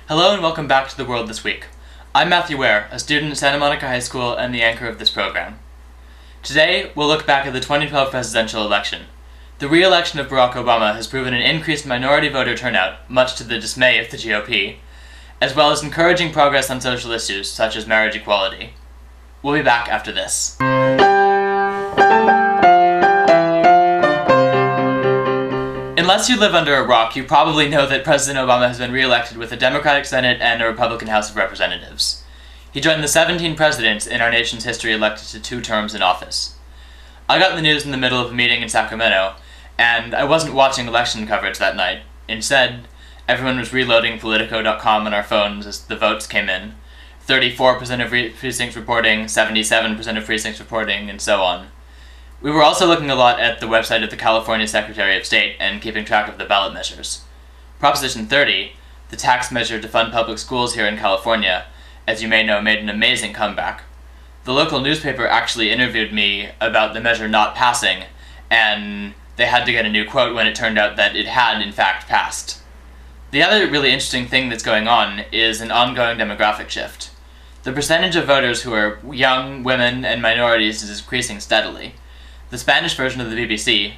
Hello and welcome back to The World This Week. I'm Matthew Ware, a student at Santa Monica High School and the anchor of this program. Today, we'll look back at the 2012 presidential election. The re-election of Barack Obama has proven an increased minority voter turnout, much to the dismay of the GOP, as well as encouraging progress on social issues such as marriage equality. We'll be back after this. Unless you live under a rock, you probably know that President Obama has been re-elected with a Democratic Senate and a Republican House of Representatives. He joined the 17 presidents in our nation's history elected to 2 terms in office. I got the news in the middle of a meeting in Sacramento, and I wasn't watching election coverage that night. Instead, everyone was reloading Politico.com on our phones as the votes came in. 34% of precincts reporting, 77% of precincts reporting, and so on. We were also looking a lot at the website of the California Secretary of State and keeping track of the ballot measures. Proposition 30, the tax measure to fund public schools here in California, as you may know, made an amazing comeback. The local newspaper actually interviewed me about the measure not passing, and they had to get a new quote when it turned out that it had, in fact, passed. The other really interesting thing that's going on is an ongoing demographic shift. The percentage of voters who are young, women, and minorities is increasing steadily. The Spanish version of the BBC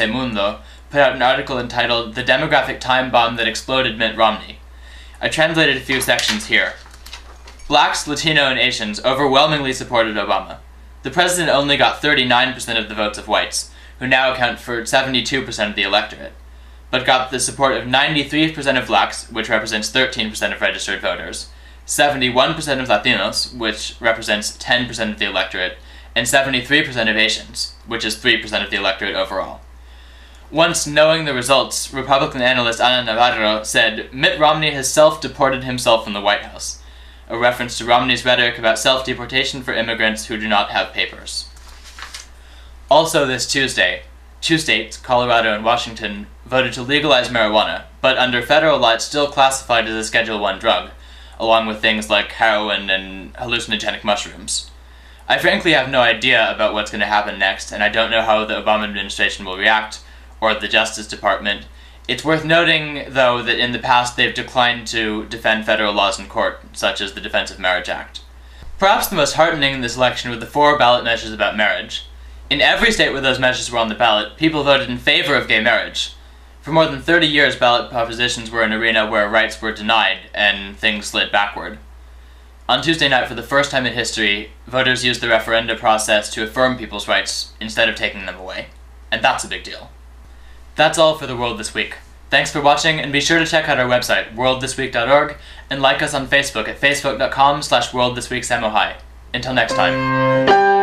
Mundo, put out an article entitled "The Demographic Time Bomb That Exploded Mitt Romney." I translated a few sections here. Blacks, Latino, and Asians overwhelmingly supported Obama. The president only got 39% of the votes of whites, who now account for 72% of the electorate, but got the support of 93% of blacks, which represents 13% of registered voters, 71% of Latinos, which represents 10% of the electorate, and 73% of Asians, which is 3% of the electorate overall. Once knowing the results, Republican analyst Ana Navarro said, "Mitt Romney has self-deported himself from the White House," a reference to Romney's rhetoric about self-deportation for immigrants who do not have papers. Also this Tuesday, 2 states, Colorado and Washington, voted to legalize marijuana, but under federal law it's still classified as a Schedule I drug, along with things like heroin and hallucinogenic mushrooms. I frankly have no idea about what's going to happen next, and I don't know how the Obama administration will react, or the Justice Department. It's worth noting, though, that in the past they've declined to defend federal laws in court, such as the Defense of Marriage Act. Perhaps the most heartening in this election were the 4 ballot measures about marriage. In every state where those measures were on the ballot, people voted in favor of gay marriage. For more than 30 years, ballot propositions were an arena where rights were denied, and things slid backward. On Tuesday night, for the first time in history, voters used the referenda process to affirm people's rights instead of taking them away. And that's a big deal. That's all for The World This Week. Thanks for watching, and be sure to check out our website, worldthisweek.org, and like us on Facebook at facebook.com/worldthisweeksamohai. Until next time.